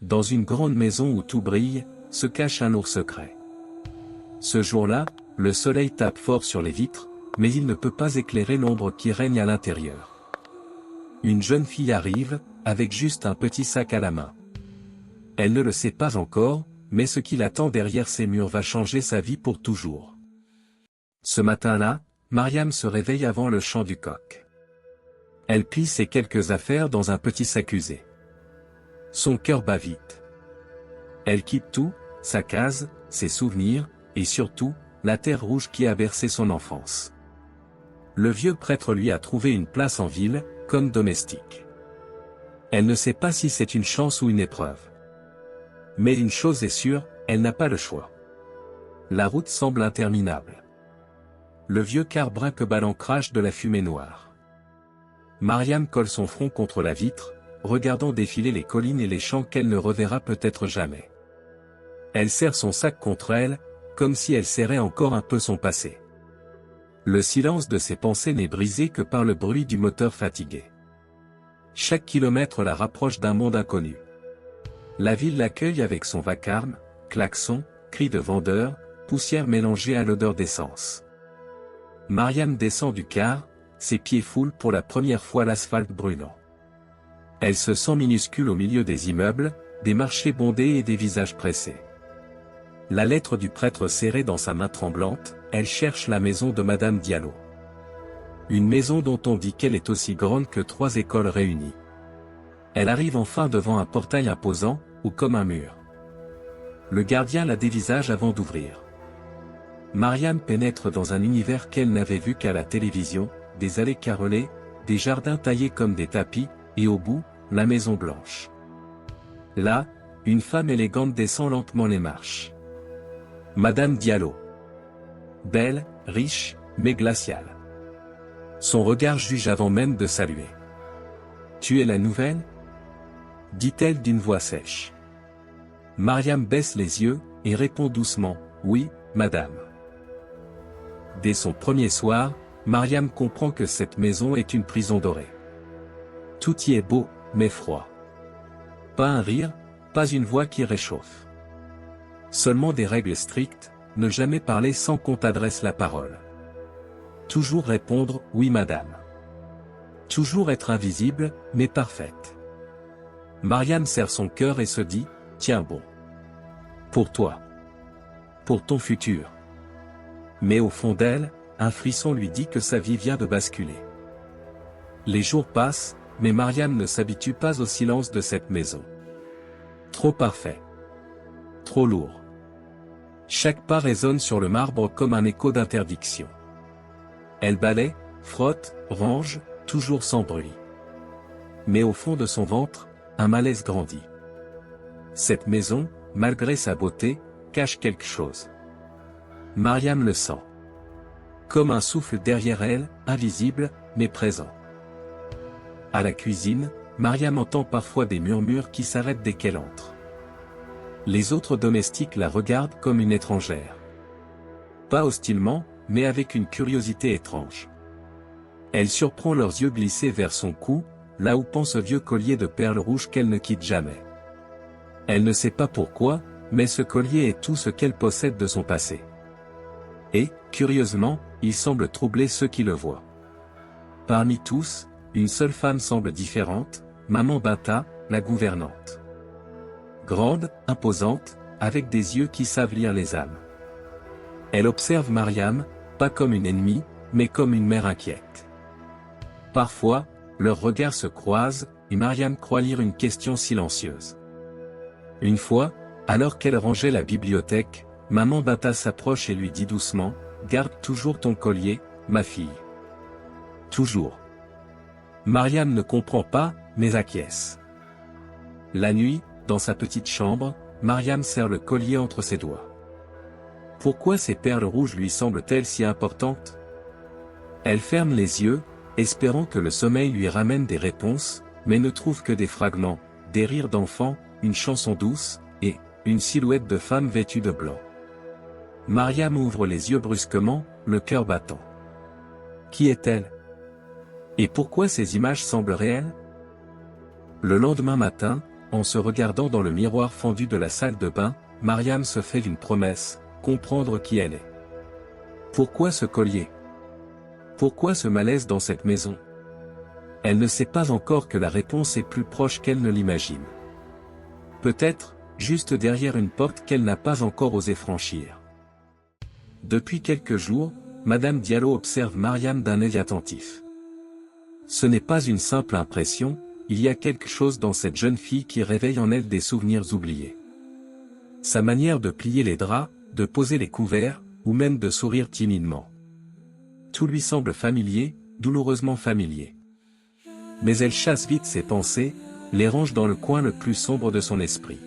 Dans une grande maison où tout brille, se cache un ours secret. Ce jour-là, le soleil tape fort sur les vitres, mais il ne peut pas éclairer l'ombre qui règne à l'intérieur. Une jeune fille arrive, avec juste un petit sac à la main. Elle ne le sait pas encore, mais ce qui l'attend derrière ces murs va changer sa vie pour toujours. Ce matin-là, Mariam se réveille avant le chant du coq. Elle plie ses quelques affaires dans un petit sac usé. Son cœur bat vite. Elle quitte tout, sa case, ses souvenirs, et surtout, la terre rouge qui a bercé son enfance. Le vieux prêtre lui a trouvé une place en ville, comme domestique. Elle ne sait pas si c'est une chance ou une épreuve. Mais une chose est sûre, elle n'a pas le choix. La route semble interminable. Le vieux car braque bat l'ancrage de la fumée noire. Mariam colle son front contre la vitre, regardant défiler les collines et les champs qu'elle ne reverra peut-être jamais. Elle serre son sac contre elle, comme si elle serrait encore un peu son passé. Le silence de ses pensées n'est brisé que par le bruit du moteur fatigué. Chaque kilomètre la rapproche d'un monde inconnu. La ville l'accueille avec son vacarme, klaxons, cris de vendeurs, poussière mélangée à l'odeur d'essence. Mariam descend du car, ses pieds foulent pour la première fois l'asphalte brûlant. Elle se sent minuscule au milieu des immeubles, des marchés bondés et des visages pressés. La lettre du prêtre serrée dans sa main tremblante, elle cherche la maison de Madame Diallo. Une maison dont on dit qu'elle est aussi grande que 3 écoles réunies. Elle arrive enfin devant un portail imposant, ou comme un mur. Le gardien la dévisage avant d'ouvrir. Mariam pénètre dans un univers qu'elle n'avait vu qu'à la télévision, des allées carrelées, des jardins taillés comme des tapis, et au bout, la Maison Blanche. Là, une femme élégante descend lentement les marches. Madame Diallo. Belle, riche, mais glaciale. Son regard juge avant même de saluer. « Tu es la nouvelle ?» dit-elle d'une voix sèche. Mariam baisse les yeux, et répond doucement, « Oui, madame. » Dès son premier soir, Mariam comprend que cette maison est une prison dorée. Tout y est beau, mais froid. Pas un rire, pas une voix qui réchauffe. Seulement des règles strictes, ne jamais parler sans qu'on t'adresse la parole. Toujours répondre « Oui madame ». Toujours être invisible, mais parfaite. Mariam serre son cœur et se dit « Tiens bon. Pour toi. Pour ton futur. » Mais au fond d'elle, un frisson lui dit que sa vie vient de basculer. Les jours passent, mais Mariam ne s'habitue pas au silence de cette maison. Trop parfait. Trop lourd. Chaque pas résonne sur le marbre comme un écho d'interdiction. Elle balaie, frotte, range, toujours sans bruit. Mais au fond de son ventre, un malaise grandit. Cette maison, malgré sa beauté, cache quelque chose. Mariam le sent. Comme un souffle derrière elle, invisible, mais présent. À la cuisine, Mariam entend parfois des murmures qui s'arrêtent dès qu'elle entre. Les autres domestiques la regardent comme une étrangère. Pas hostilement, mais avec une curiosité étrange. Elle surprend leurs yeux glissés vers son cou, là où pend ce vieux collier de perles rouges qu'elle ne quitte jamais. Elle ne sait pas pourquoi, mais ce collier est tout ce qu'elle possède de son passé. Et, curieusement, il semble troubler ceux qui le voient. Parmi tous, une seule femme semble différente, Maman Binta, la gouvernante. Grande, imposante, avec des yeux qui savent lire les âmes. Elle observe Mariam, pas comme une ennemie, mais comme une mère inquiète. Parfois, leurs regards se croisent, et Mariam croit lire une question silencieuse. Une fois, alors qu'elle rangeait la bibliothèque, Maman Binta s'approche et lui dit doucement, « Garde toujours ton collier, ma fille. » Toujours. Mariam ne comprend pas, mais acquiesce. La nuit, dans sa petite chambre, Mariam serre le collier entre ses doigts. Pourquoi ces perles rouges lui semblent-elles si importantes? Elle ferme les yeux, espérant que le sommeil lui ramène des réponses, mais ne trouve que des fragments, des rires d'enfants, une chanson douce, et une silhouette de femme vêtue de blanc. Mariam ouvre les yeux brusquement, le cœur battant. Qui est-elle? Et pourquoi ces images semblent réelles? Le lendemain matin, en se regardant dans le miroir fendu de la salle de bain, Mariam se fait une promesse, comprendre qui elle est. Pourquoi ce collier? Pourquoi ce malaise dans cette maison? Elle ne sait pas encore que la réponse est plus proche qu'elle ne l'imagine. Peut-être, juste derrière une porte qu'elle n'a pas encore osé franchir. Depuis quelques jours, Madame Diallo observe Mariam d'un œil attentif. Ce n'est pas une simple impression, il y a quelque chose dans cette jeune fille qui réveille en elle des souvenirs oubliés. Sa manière de plier les draps, de poser les couverts, ou même de sourire timidement. Tout lui semble familier, douloureusement familier. Mais elle chasse vite ses pensées, les range dans le coin le plus sombre de son esprit.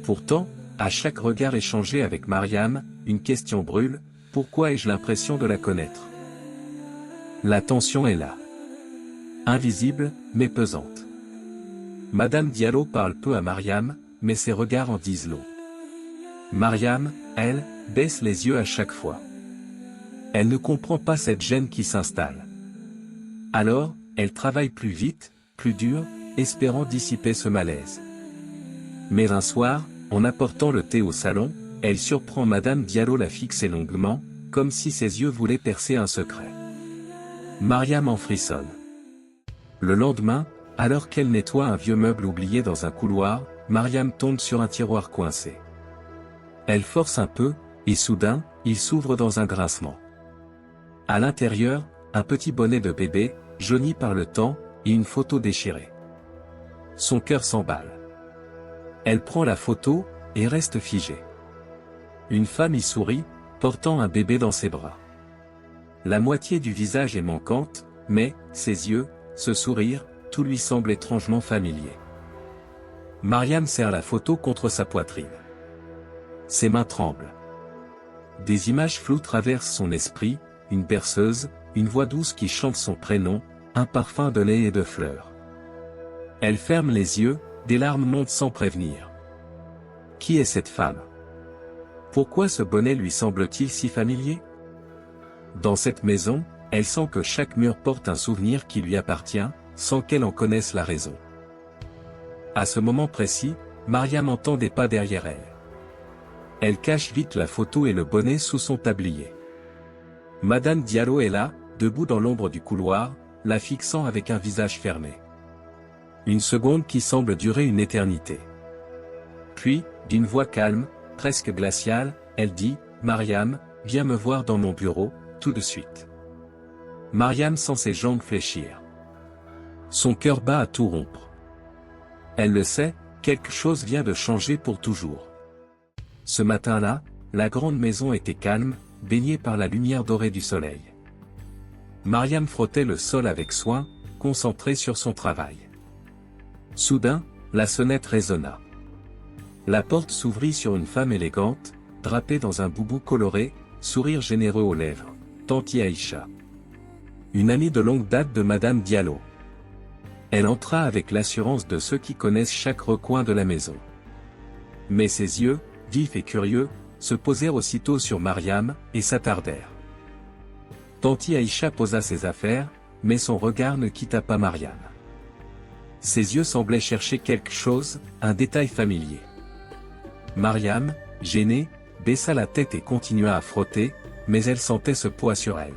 Pourtant, à chaque regard échangé avec Mariam, une question brûle, pourquoi ai-je l'impression de la connaître? La tension est là. Invisible, mais pesante. Madame Diallo parle peu à Mariam, mais ses regards en disent long. Mariam, elle, baisse les yeux à chaque fois. Elle ne comprend pas cette gêne qui s'installe. Alors, elle travaille plus vite, plus dur, espérant dissiper ce malaise. Mais un soir, en apportant le thé au salon, elle surprend Madame Diallo la fixer longuement, comme si ses yeux voulaient percer un secret. Mariam en frissonne. Le lendemain, alors qu'elle nettoie un vieux meuble oublié dans un couloir, Mariam tombe sur un tiroir coincé. Elle force un peu, et soudain, il s'ouvre dans un grincement. À l'intérieur, un petit bonnet de bébé, jauni par le temps, et une photo déchirée. Son cœur s'emballe. Elle prend la photo, et reste figée. Une femme y sourit, portant un bébé dans ses bras. La moitié du visage est manquante, mais, ses yeux, ce sourire, tout lui semble étrangement familier. Mariam serre la photo contre sa poitrine. Ses mains tremblent. Des images floues traversent son esprit, une berceuse, une voix douce qui chante son prénom, un parfum de lait et de fleurs. Elle ferme les yeux, des larmes montent sans prévenir. Qui est cette femme? Pourquoi ce bonnet lui semble-t-il si familier? Dans cette maison, elle sent que chaque mur porte un souvenir qui lui appartient, sans qu'elle en connaisse la raison. À ce moment précis, Mariam entend des pas derrière elle. Elle cache vite la photo et le bonnet sous son tablier. Madame Diallo est là, debout dans l'ombre du couloir, la fixant avec un visage fermé. Une seconde qui semble durer une éternité. Puis, d'une voix calme, presque glaciale, elle dit, « Mariam, viens me voir dans mon bureau, tout de suite. » Mariam sent ses jambes fléchir. Son cœur bat à tout rompre. Elle le sait, quelque chose vient de changer pour toujours. Ce matin-là, la grande maison était calme, baignée par la lumière dorée du soleil. Mariam frottait le sol avec soin, concentrée sur son travail. Soudain, la sonnette résonna. La porte s'ouvrit sur une femme élégante, drapée dans un boubou coloré, sourire généreux aux lèvres, Tanti Aïcha. Une amie de longue date de Madame Diallo. Elle entra avec l'assurance de ceux qui connaissent chaque recoin de la maison. Mais ses yeux, vifs et curieux, se posèrent aussitôt sur Mariam, et s'attardèrent. Tanti Aïcha posa ses affaires, mais son regard ne quitta pas Mariam. Ses yeux semblaient chercher quelque chose, un détail familier. Mariam, gênée, baissa la tête et continua à frotter, mais elle sentait ce poids sur elle.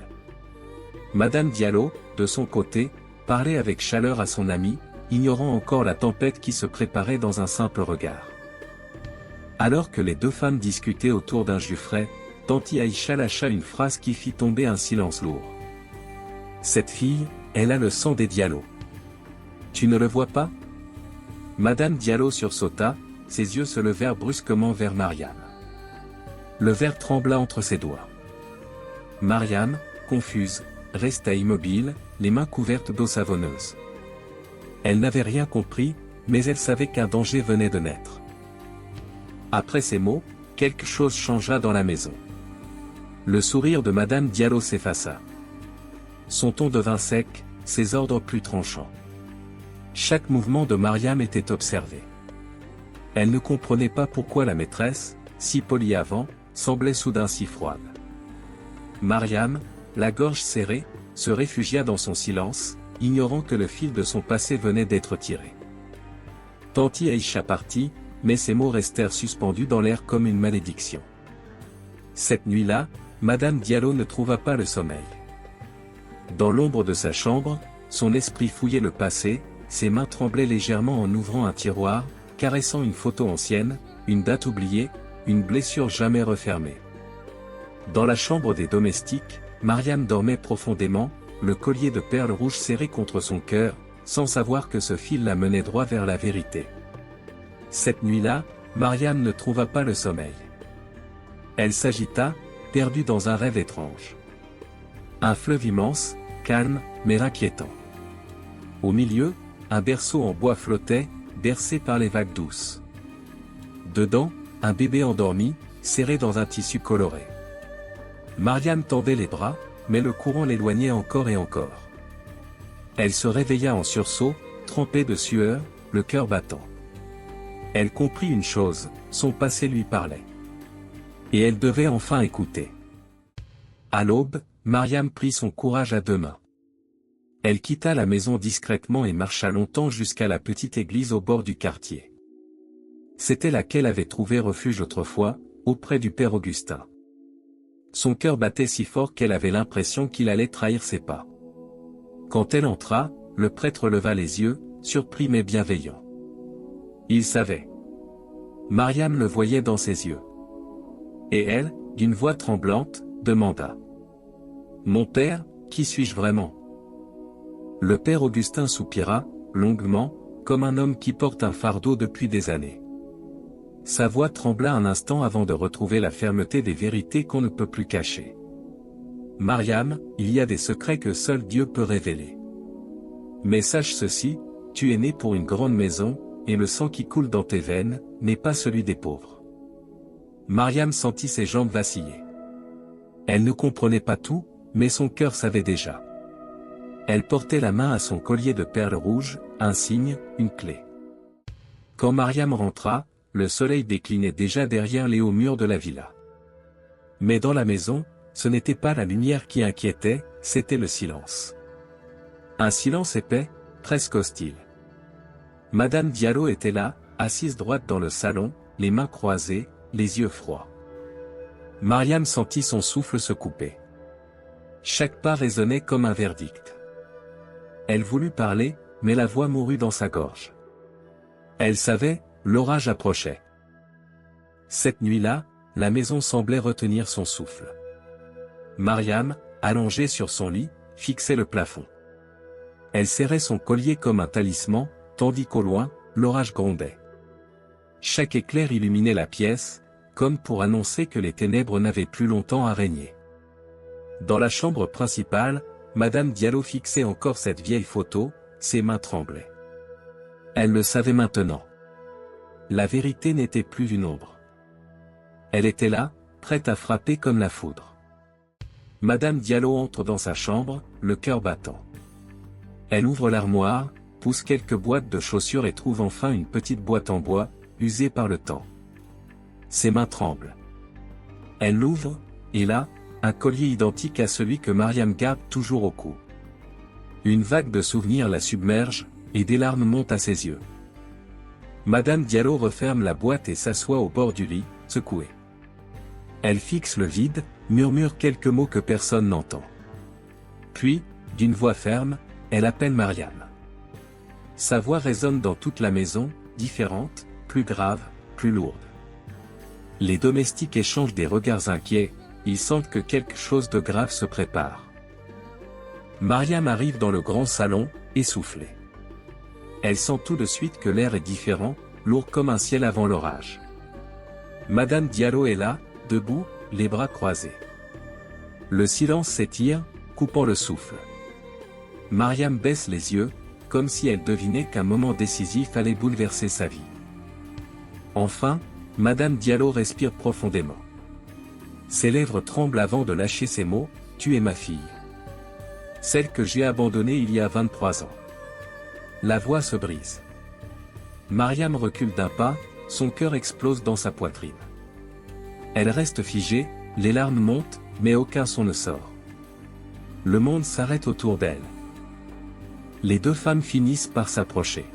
Madame Diallo, de son côté, parlait avec chaleur à son amie, ignorant encore la tempête qui se préparait dans un simple regard. Alors que les deux femmes discutaient autour d'un jus frais, Tanti Aïcha lâcha une phrase qui fit tomber un silence lourd. « Cette fille, elle a le sang des Diallo. Tu ne le vois pas ?» Madame Diallo sursauta, ses yeux se levèrent brusquement vers Mariam. Le verre trembla entre ses doigts. Mariam, confuse, resta immobile, les mains couvertes d'eau savonneuse. Elle n'avait rien compris, mais elle savait qu'un danger venait de naître. Après ces mots, quelque chose changea dans la maison. Le sourire de Madame Diallo s'effaça. Son ton devint sec, ses ordres plus tranchants. Chaque mouvement de Mariam était observé. Elle ne comprenait pas pourquoi la maîtresse, si polie avant, semblait soudain si froide. Mariam, la gorge serrée, se réfugia dans son silence, ignorant que le fil de son passé venait d'être tiré. Tanti Aïcha partit, mais ces mots restèrent suspendus dans l'air comme une malédiction. Cette nuit-là, Madame Diallo ne trouva pas le sommeil. Dans l'ombre de sa chambre, son esprit fouillait le passé, ses mains tremblaient légèrement en ouvrant un tiroir, caressant une photo ancienne, une date oubliée, une blessure jamais refermée. Dans la chambre des domestiques, Mariam dormait profondément, le collier de perles rouges serré contre son cœur, sans savoir que ce fil la menait droit vers la vérité. Cette nuit-là, Mariam ne trouva pas le sommeil. Elle s'agita, perdue dans un rêve étrange. Un fleuve immense, calme, mais inquiétant. Au milieu, un berceau en bois flottait, bercé par les vagues douces. Dedans, un bébé endormi, serré dans un tissu coloré. Mariam tendait les bras, mais le courant l'éloignait encore et encore. Elle se réveilla en sursaut, trempée de sueur, le cœur battant. Elle comprit une chose, son passé lui parlait. Et elle devait enfin écouter. À l'aube, Mariam prit son courage à deux mains. Elle quitta la maison discrètement et marcha longtemps jusqu'à la petite église au bord du quartier. C'était là qu'elle avait trouvé refuge autrefois, auprès du père Augustin. Son cœur battait si fort qu'elle avait l'impression qu'il allait trahir ses pas. Quand elle entra, le prêtre leva les yeux, surpris mais bienveillant. Il savait. Mariam le voyait dans ses yeux. Et elle, d'une voix tremblante, demanda. « Mon père, qui suis-je vraiment ?» Le père Augustin soupira, longuement, comme un homme qui porte un fardeau depuis des années. Sa voix trembla un instant avant de retrouver la fermeté des vérités qu'on ne peut plus cacher. « Mariam, il y a des secrets que seul Dieu peut révéler. Mais sache ceci, tu es née pour une grande maison, et le sang qui coule dans tes veines, n'est pas celui des pauvres. » Mariam sentit ses jambes vaciller. Elle ne comprenait pas tout, mais son cœur savait déjà. Elle portait la main à son collier de perles rouges, un signe, une clé. Quand Mariam rentra, le soleil déclinait déjà derrière les hauts murs de la villa. Mais dans la maison, ce n'était pas la lumière qui inquiétait, c'était le silence. Un silence épais, presque hostile. Madame Diallo était là, assise droite dans le salon, les mains croisées, les yeux froids. Mariam sentit son souffle se couper. Chaque pas résonnait comme un verdict. Elle voulut parler, mais la voix mourut dans sa gorge. Elle savait, l'orage approchait. Cette nuit-là, la maison semblait retenir son souffle. Mariam, allongée sur son lit, fixait le plafond. Elle serrait son collier comme un talisman, tandis qu'au loin, l'orage grondait. Chaque éclair illuminait la pièce, comme pour annoncer que les ténèbres n'avaient plus longtemps à régner. Dans la chambre principale, Madame Diallo fixait encore cette vieille photo, ses mains tremblaient. Elle le savait maintenant. La vérité n'était plus une ombre. Elle était là, prête à frapper comme la foudre. Madame Diallo entre dans sa chambre, le cœur battant. Elle ouvre l'armoire, pousse quelques boîtes de chaussures et trouve enfin une petite boîte en bois, usée par le temps. Ses mains tremblent. Elle l'ouvre, et là, un collier identique à celui que Mariam garde toujours au cou. Une vague de souvenirs la submerge, et des larmes montent à ses yeux. Madame Diallo referme la boîte et s'assoit au bord du lit, secouée. Elle fixe le vide, murmure quelques mots que personne n'entend. Puis, d'une voix ferme, elle appelle Mariam. Sa voix résonne dans toute la maison, différente, plus grave, plus lourde. Les domestiques échangent des regards inquiets, ils sentent que quelque chose de grave se prépare. Mariam arrive dans le grand salon, essoufflée. Elle sent tout de suite que l'air est différent, lourd comme un ciel avant l'orage. Madame Diallo est là, debout, les bras croisés. Le silence s'étire, coupant le souffle. Mariam baisse les yeux, comme si elle devinait qu'un moment décisif allait bouleverser sa vie. Enfin, Madame Diallo respire profondément. Ses lèvres tremblent avant de lâcher ces mots, « Tu es ma fille. Celle que j'ai abandonnée il y a 23 ans. » La voix se brise. Mariam recule d'un pas, son cœur explose dans sa poitrine. Elle reste figée, les larmes montent, mais aucun son ne sort. Le monde s'arrête autour d'elle. Les deux femmes finissent par s'approcher.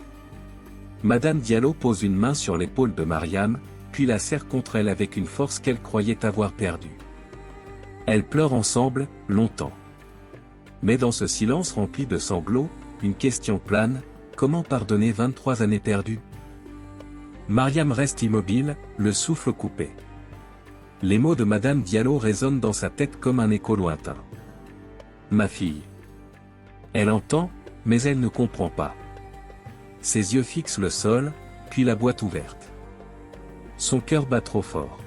Madame Diallo pose une main sur l'épaule de Mariam, puis la serre contre elle avec une force qu'elle croyait avoir perdue. Elles pleurent ensemble, longtemps. Mais dans ce silence rempli de sanglots, une question plane, comment pardonner 23 années perdues? Mariam reste immobile, le souffle coupé. Les mots de Madame Diallo résonnent dans sa tête comme un écho lointain. Ma fille. Elle entend, mais elle ne comprend pas. Ses yeux fixent le sol, puis la boîte ouverte. Son cœur bat trop fort.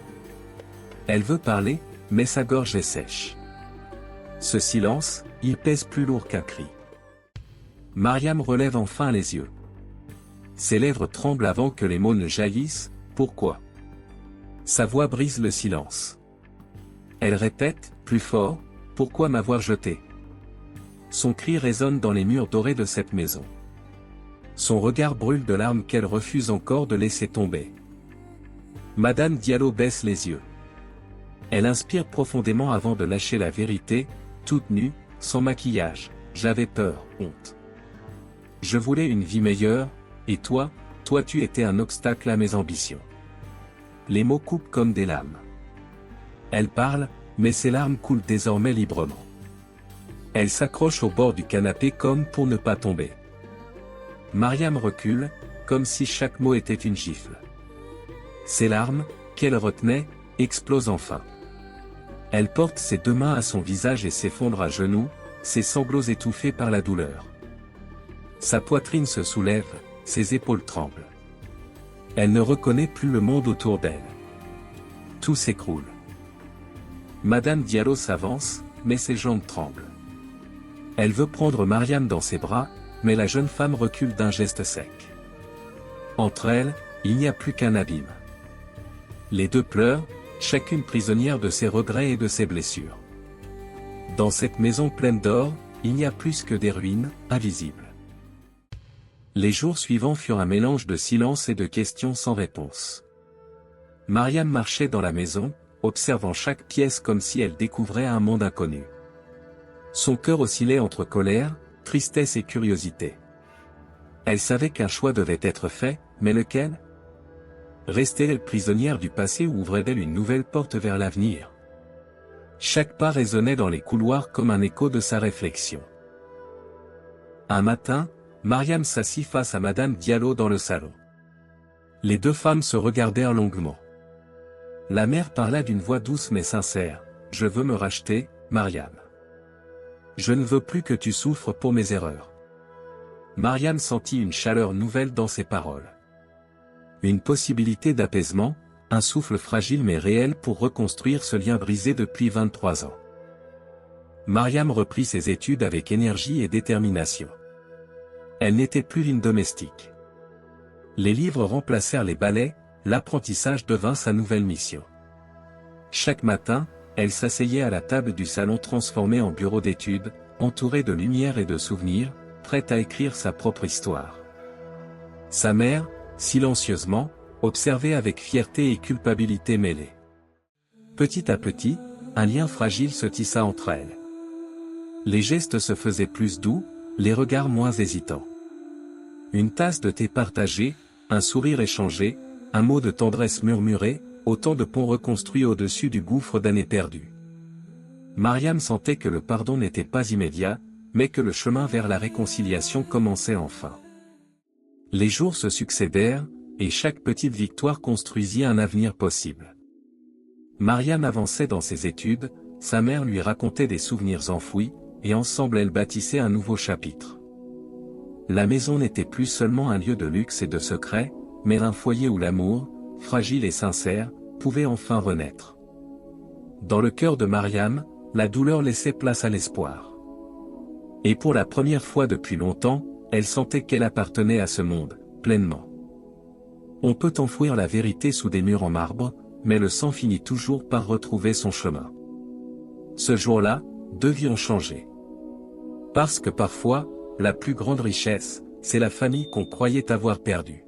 Elle veut parler, mais sa gorge est sèche. Ce silence, il pèse plus lourd qu'un cri. Mariam relève enfin les yeux. Ses lèvres tremblent avant que les mots ne jaillissent, pourquoi? Sa voix brise le silence. Elle répète, plus fort, pourquoi m'avoir jeté? Son cri résonne dans les murs dorés de cette maison. Son regard brûle de larmes qu'elle refuse encore de laisser tomber. Madame Diallo baisse les yeux. Elle inspire profondément avant de lâcher la vérité, toute nue, sans maquillage. J'avais peur, honte. Je voulais une vie meilleure, et toi tu étais un obstacle à mes ambitions. Les mots coupent comme des lames. Elle parle, mais ses larmes coulent désormais librement. Elle s'accroche au bord du canapé comme pour ne pas tomber. Mariam recule, comme si chaque mot était une gifle. Ses larmes, qu'elle retenait, explosent enfin. Elle porte ses deux mains à son visage et s'effondre à genoux, ses sanglots étouffés par la douleur. Sa poitrine se soulève, ses épaules tremblent. Elle ne reconnaît plus le monde autour d'elle. Tout s'écroule. Madame Diallo s'avance, mais ses jambes tremblent. Elle veut prendre Mariam dans ses bras, mais la jeune femme recule d'un geste sec. Entre elles, il n'y a plus qu'un abîme. Les deux pleurent, chacune prisonnière de ses regrets et de ses blessures. Dans cette maison pleine d'or, il n'y a plus que des ruines, invisibles. Les jours suivants furent un mélange de silence et de questions sans réponse. Mariam marchait dans la maison, observant chaque pièce comme si elle découvrait un monde inconnu. Son cœur oscillait entre colère, tristesse et curiosité. Elle savait qu'un choix devait être fait, mais lequel? Restait-elle prisonnière du passé ou ouvrait-elle une nouvelle porte vers l'avenir? Chaque pas résonnait dans les couloirs comme un écho de sa réflexion. Un matin, Mariam s'assit face à Madame Diallo dans le salon. Les deux femmes se regardèrent longuement. La mère parla d'une voix douce mais sincère. « Je veux me racheter, Mariam. Je ne veux plus que tu souffres pour mes erreurs. » Mariam sentit une chaleur nouvelle dans ses paroles. Une possibilité d'apaisement, un souffle fragile mais réel pour reconstruire ce lien brisé depuis 23 ans. Mariam reprit ses études avec énergie et détermination. Elle n'était plus une domestique. Les livres remplacèrent les balais, l'apprentissage devint sa nouvelle mission. Chaque matin, elle s'asseyait à la table du salon transformé en bureau d'études, entourée de lumière et de souvenirs, prête à écrire sa propre histoire. Sa mère, silencieusement, observait avec fierté et culpabilité mêlées. Petit à petit, un lien fragile se tissa entre elles. Les gestes se faisaient plus doux, les regards moins hésitants. Une tasse de thé partagée, un sourire échangé, un mot de tendresse murmuré, autant de ponts reconstruits au-dessus du gouffre d'années perdues. Mariam sentait que le pardon n'était pas immédiat, mais que le chemin vers la réconciliation commençait enfin. Les jours se succédèrent, et chaque petite victoire construisit un avenir possible. Mariam avançait dans ses études, sa mère lui racontait des souvenirs enfouis, et ensemble elles bâtissaient un nouveau chapitre. La maison n'était plus seulement un lieu de luxe et de secrets, mais un foyer où l'amour, fragile et sincère, pouvait enfin renaître. Dans le cœur de Mariam, la douleur laissait place à l'espoir. Et pour la première fois depuis longtemps, elle sentait qu'elle appartenait à ce monde, pleinement. On peut enfouir la vérité sous des murs en marbre, mais le sang finit toujours par retrouver son chemin. Ce jour-là, deux vies ont changé. Parce que parfois, la plus grande richesse, c'est la famille qu'on croyait avoir perdue.